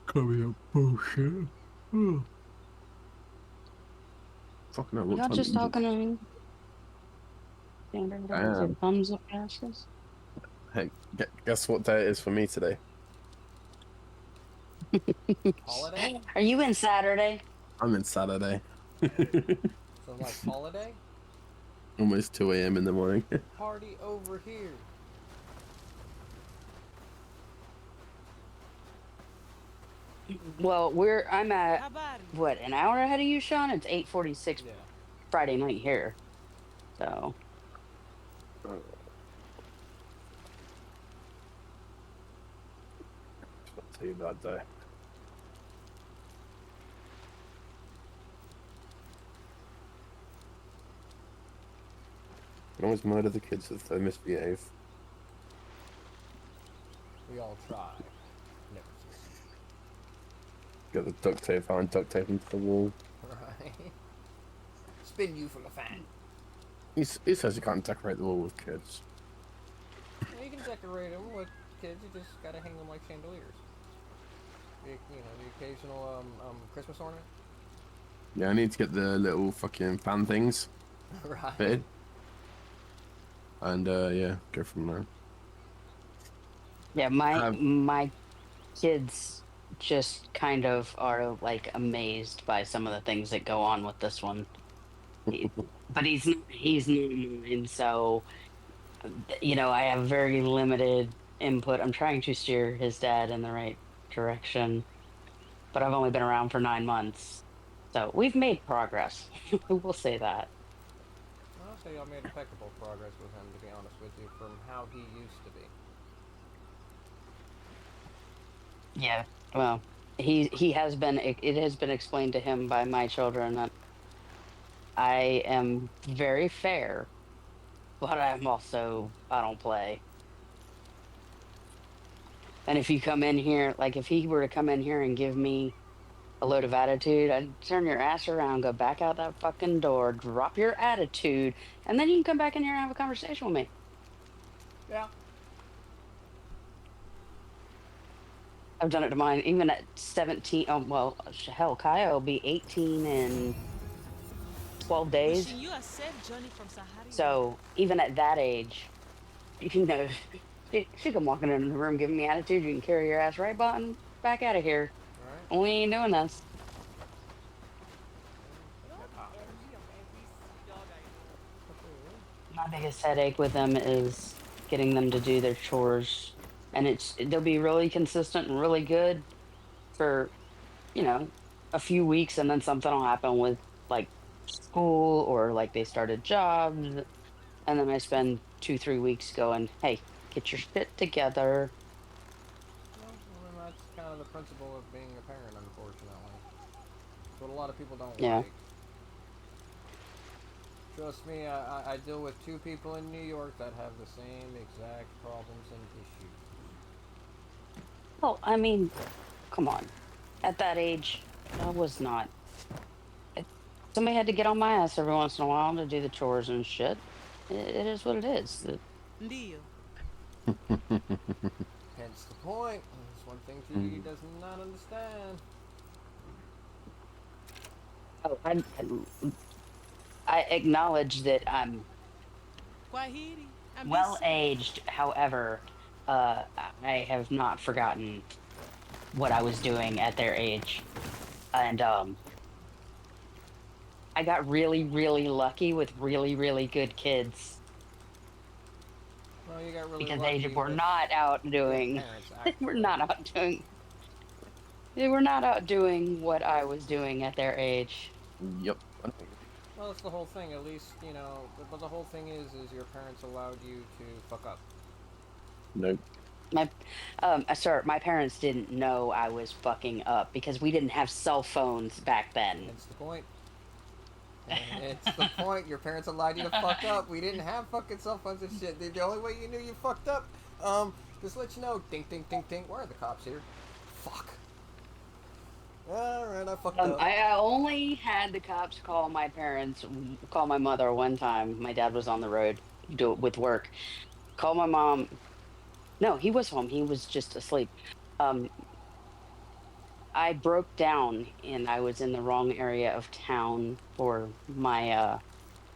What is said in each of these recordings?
Coming up bullshit. Oh. Fucking hell, what Y'all time just is it? talking to me? Standing there with your Damn. thumbs up asses? Hey, guess what day it is for me today? Holiday? Are you in Saturday? I'm in Saturday. Some like holiday? Almost 2 a.m. in the morning. Party over here. Well, I'm at what, an hour ahead of you, Sean? It's 8:46 Yeah. Friday night here. So I'll tell you that day. I always murder the kids if they misbehave. We all try. Never succeed. Get the duct tape out and duct tape them to the wall. Right? Spin you from a fan. He says you can't decorate the wall with kids. Well, you can decorate them with kids. You just gotta hang them like chandeliers. The occasional Christmas ornament. Yeah, I need to get the little fucking fan things Right. fitted. And yeah, go from there. yeah, my Have my kids just kind of are like amazed by some of the things that go on with this one. He- but he's not mine, so I have very limited input. I'm trying to steer his dad in the right direction, but I've only been around for 9 months, so we've made progress. We'll say that. I'll say y'all made impeccable progress with him, to be honest with you, from how he used to be. Yeah. Well, he has been. It has been explained to him by my children that I am very fair, but I don't play. And if you come in here, like if he were to come in here and give me a load of attitude, I'd turn your ass around, go back out that fucking door, drop your attitude, and then you can come back in here and have a conversation with me. Yeah. I've done it to mine, even at 17. Oh, well, hell, Kaya will be 18 in 12 Wishing days. you a safe journey from Saharia. So even at that age, you know, she come walking in the room giving me attitude. You can carry your ass right button back out of here. Alright. We ain't doing this. Get out there. My biggest headache with them is getting them to do their chores. And they'll be really consistent and really good for, you know, a few weeks, and then something will happen with like school or like they started jobs. And then I spend 2, 3 weeks going, hey, get your shit together. Well, that's kind of the principle of being a parent, unfortunately. It's what a lot of people don't Yeah. like. Trust me, I deal with two people in New York that have the same exact problems and issues. Well, I mean, come on. At that age, I was not. it- Somebody had to get on my ass every once in a while to do the chores and shit. It is what it is. Ndio. Hence the point. That's one thing he Mm. does not understand. Oh, I acknowledge that I'm Kwahiri. I well miss you. aged. However, I have not forgotten what I was doing at their age, and I got really, really lucky with really, really good kids Well, you got really because they lucky were with not out good doing. parents, They were actually. not out doing. They were not out doing what I was doing at their age. Yep. Well, that's the whole thing. At least But the whole thing is your parents allowed you to fuck up. Nope. My, sir, my parents didn't know I was fucking up because we didn't have cell phones back then. Hence the point. It's the point. Your parents allowed you to fuck up. We didn't have fucking cell phones and shit. The only way you knew you fucked up, just let you know. Ding, ding, ding, ding. Where are the cops here? Fuck. All right, I fucked up. I only had the cops call my mother one time. My dad was on the road do it with work. Call my mom. No, he was home. He was just asleep. Um, I broke down and I was in the wrong area of town for my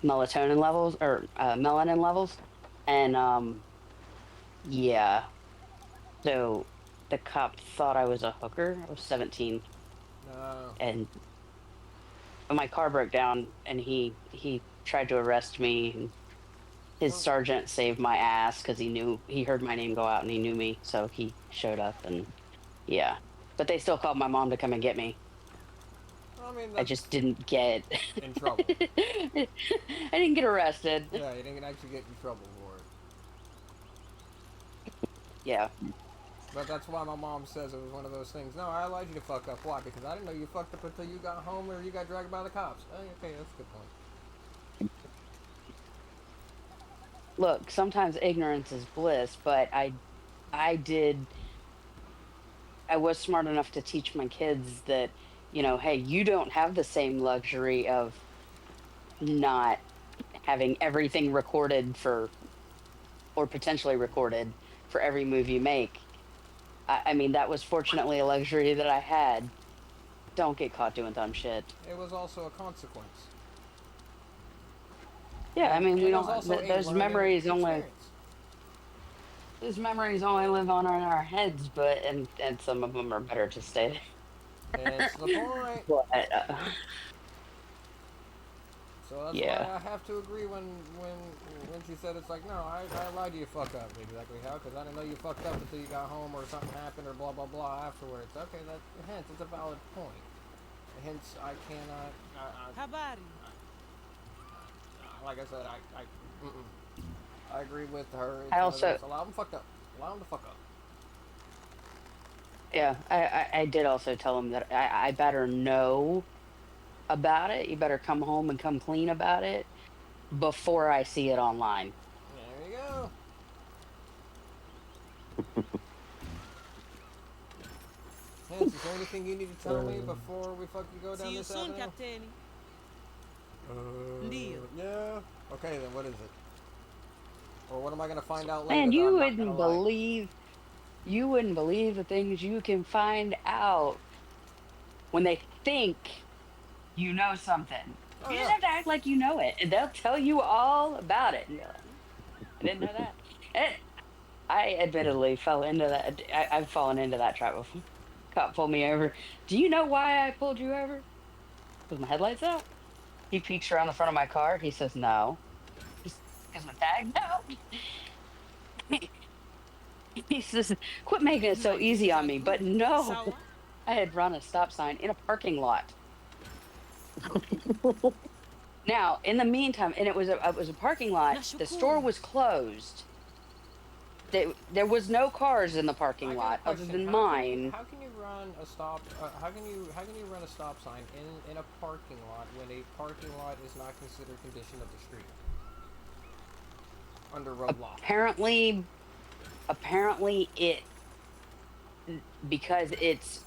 melatonin levels or melanin levels. And yeah, so the cop thought I was a hooker. I was 17 No. and my car broke down and he tried to arrest me and his Well, sergeant saved my ass because he heard my name go out and he knew me, so he showed up and yeah. But they still called my mom to come and get me. I mean, I just that's didn't get in trouble. I didn't get arrested. Yeah, you didn't actually get in trouble for it. Yeah. But that's why my mom says it was one of those things. No, I allowed you to fuck up. Why? Because I didn't know you fucked up until you got home or you got dragged by the cops. Oh, okay, that's a good point. Look, sometimes ignorance is bliss, but I did I was smart enough to teach my kids that, hey, you don't have the same luxury of not having everything recorded for or potentially recorded for every move you make. I mean, that was fortunately a luxury that I had. Don't get caught doing dumb shit. It was also a consequence. Yeah, I mean, And it was also a learning experience. those memories only live on in our heads, but and some of them are better to stay It's the point. but So that's why yeah. I have to agree when she said it's like, no, I allowed you to fuck up. Exactly how? Because I didn't know you fucked up until you got home or something happened or blah, blah, blah afterwards. Okay, hence, it's a valid point. Hence, I cannot, Habari. like I said, mm-mm. I agree with her. It's I one of also those, allow them fucked up. Allow them to fuck up. Yeah, I did also tell him that I better know about it. You better come home and come clean about it before I see it online. There you go. Hence, is there anything you need to tell me before we fucking go down See you this soon, avenue? Captain. Ndio. Yeah. Okay, then what is it? Or what am I gonna find out later Man, that I'm not gonna like? you wouldn't believe the things you can find out when they think you know something. Oh You just yeah. have to act like you know it, and they'll tell you all about it. And you're like, I didn't know that. And I admittedly fell into that. I've fallen into that trap before. Cop pulled me over. Do you know why I pulled you over? With my headlights out? He peeks around the front of my car. He says, no. Just because my tag? No. He says, quit making it so easy on me. But no, Sawa? I had run a stop sign in a parking lot. Now, in the meantime, and it was a parking lot. The store Nashukuru. was closed. There was no cars in the parking I got a lot other question. than mine. How can you run a stop? How can you run a stop sign in a parking lot when a parking lot is not considered condition of the street under road law? Apparently it because it's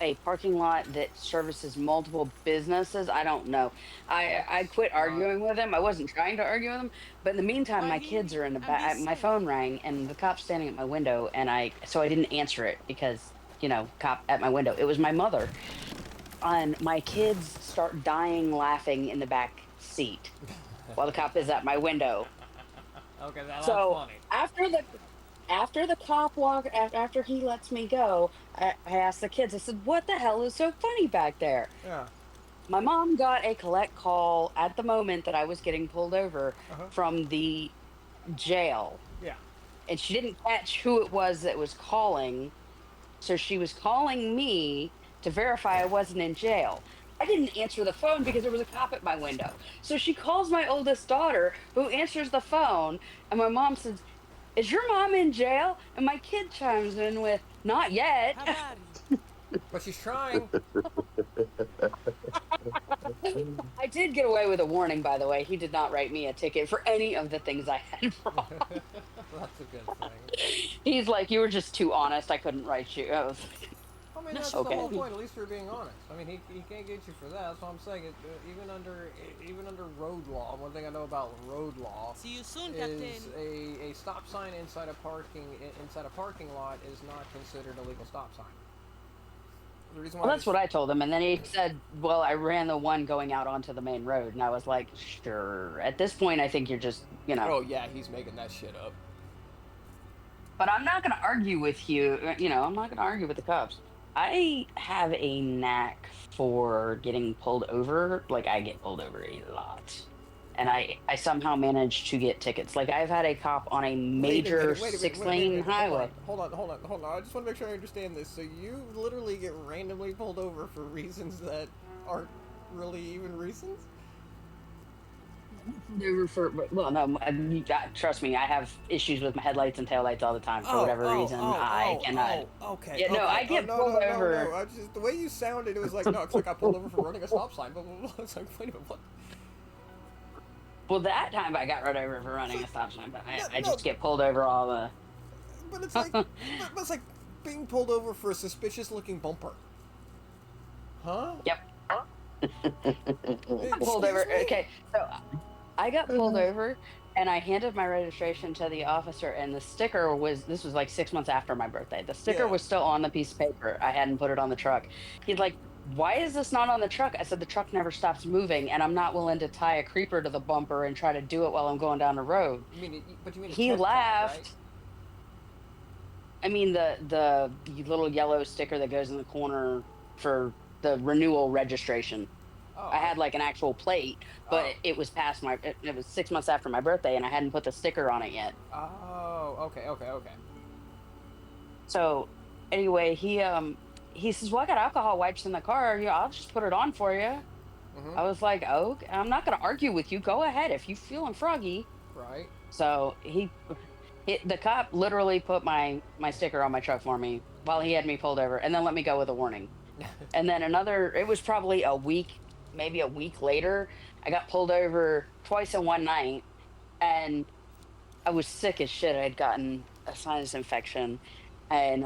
a parking lot that services multiple businesses. I don't know. I That's quit not. arguing with him. I wasn't trying to argue with him, but in the meantime, my kids Kwaheri. are in the And be back. My safe. phone rang, and the cop's standing at my window, and I didn't answer it because cop at my window. It was my mother, and my kids start dying laughing in the back seat while the cop is at my window. Okay, that's So funny. after the cop after he lets me go, I asked the kids. I said, "What the hell is so funny back there?" Yeah. My mom got a collect call at the moment that I was getting pulled over Uh huh. from the jail, Yeah. and she didn't catch who it was that was calling. So she was calling me to verify I wasn't in jail. I didn't answer the phone because there was a cop at my window. So she calls my oldest daughter, who answers the phone, and my mom says, "Is your mom in jail?" And my kid chimes in with, "Not yet." Habari. But she's trying. I did get away with a warning, by the way. He did not write me a ticket for any of the things I had wrong. That's a good thing. He's like, "You were just too honest. I couldn't write you." I was like, I mean, that's the whole okay. point. At least you're being honest. I mean, he can't get you for that. That's what I'm saying. Even under road law, one thing I know about road law See you soon, is Captain. a stop sign inside a parking lot is not considered a legal stop sign. The reason Well, why that's what I told him, and then he said, "Well, I ran the one going out onto the main road," and I was like, "Sure." At this point, I think you're just, Oh yeah, he's making that shit up. But I'm not going to argue with you. I'm not going to argue with the cops. I have a knack for getting pulled over. Like, I get pulled over a lot. And I somehow managed to get tickets. Like, I've had a cop on a Wait a major minute, wait a minute, six wait a lane minute. highway. Hold on. I just want to make sure I understand this. So you literally get randomly pulled over for reasons that aren't really even reasons? Over for, well, no, trust me, I have issues with my headlights and taillights all the time for whatever reason. I cannot. Okay. Yeah, no, okay. I get no, pulled no, over. No. I just the way you sounded, it was like, no, it's like I pulled over for running a stop sign. Blah blah blah. It's like, wait a minute, what? Well, that time I got run over for running a stop sign, but I No. just get pulled over all the. But it's like, but it's like being pulled over for a suspicious-looking bumper. Huh? Yep. Pulled over. Excuse me? Okay, so I got pulled over, and I handed my registration to the officer, and the sticker was. This was like 6 months after my birthday. The sticker Yeah. was still on the piece of paper. I hadn't put it on the truck. He's like, "Why is this not on the truck?" I said, "The truck never stops moving, and I'm not willing to tie a creeper to the bumper and try to do it while I'm going down the road." You mean a He tent laughed. tag, right? I mean the little yellow sticker that goes in the corner for the renewal registration. Oh, I had like an actual plate, but it was past it was 6 months after my birthday, and I hadn't put the sticker on it yet. Oh, okay. So anyway, he says, "Well, I got alcohol wipes in the car. Yeah, I'll just put it on for you." Mm-hmm. I was like, "Oh, I'm not gonna argue with you. Go ahead if you feeling froggy." Right. So the cop literally put my sticker on my truck for me while he had me pulled over, and then let me go with a warning. And then it was probably maybe a week later, I got pulled over twice in one night, and I was sick as shit. I had gotten a sinus infection, and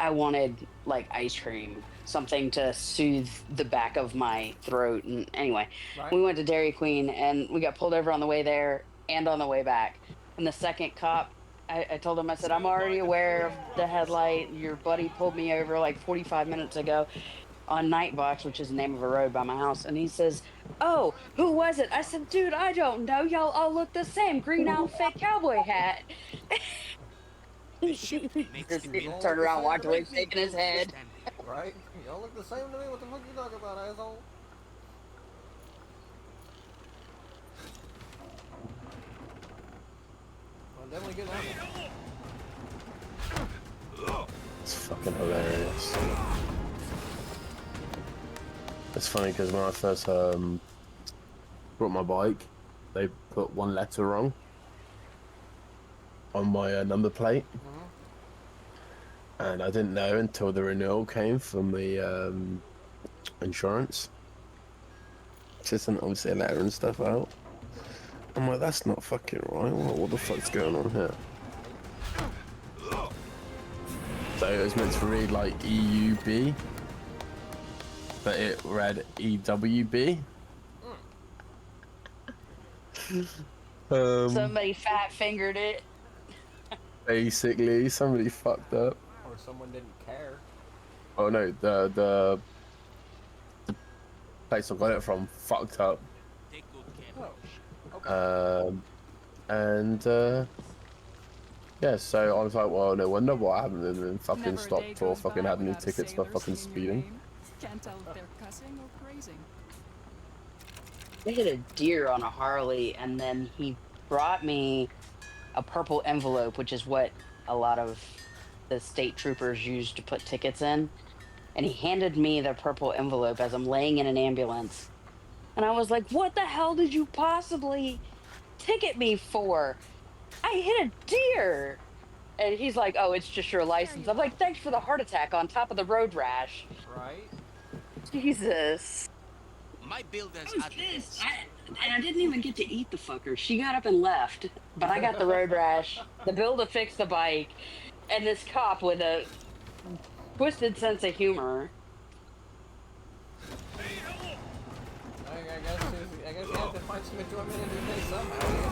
I wanted like ice cream, something to soothe the back of my throat. And anyway, Right. we went to Dairy Queen, and we got pulled over on the way there and on the way back. And the second cop, I told him, I said, "I'm already aware of the headlight. Your buddy pulled me over like 45 minutes ago on Nightbox," which is the name of a road by my house. And he says, "Oh, who was it?" I said, "Dude, I don't know. Y'all all look the same. Green outfit, cowboy hat." He turned around, walked away, shaking his head. Right. Y'all look the same to me. What the fuck you talking about, asshole? I'm definitely getting out. It's fucking hilarious. It's funny because when I first brought my bike, they put one letter wrong on my number plate, and I didn't know until the renewal came from the insurance. Just sent obviously a letter and stuff out. I'm like, that's not fucking right. What the fuck's going on here? So it was meant to read like EUB, but it read EWB. Somebody fat fingered it. Basically, somebody fucked up. Or someone didn't care. Oh no, the place I got it from fucked up. Oh. Okay. Yeah, so I was like, well, no wonder why I haven't been fucking stopped or fucking had any tickets for fucking speeding. Can't tell if they're cussing or praising. They hit a deer on a Harley, and then he brought me a purple envelope, which is what a lot of the state troopers use to put tickets in. And he handed me the purple envelope as I'm laying in an ambulance. And I was like, "What the hell did you possibly ticket me for? I hit a deer." And he's like, "Oh, it's just your license." I'm like, "Thanks for the heart attack on top of the road rash." Right. Jesus. My builders I was pissed. And I didn't even get to eat the fucker. She got up and left. But I got the road rash, the bill to fix the bike, and this cop with a twisted sense of humor. I guess you have to find some enjoyment in your day somehow.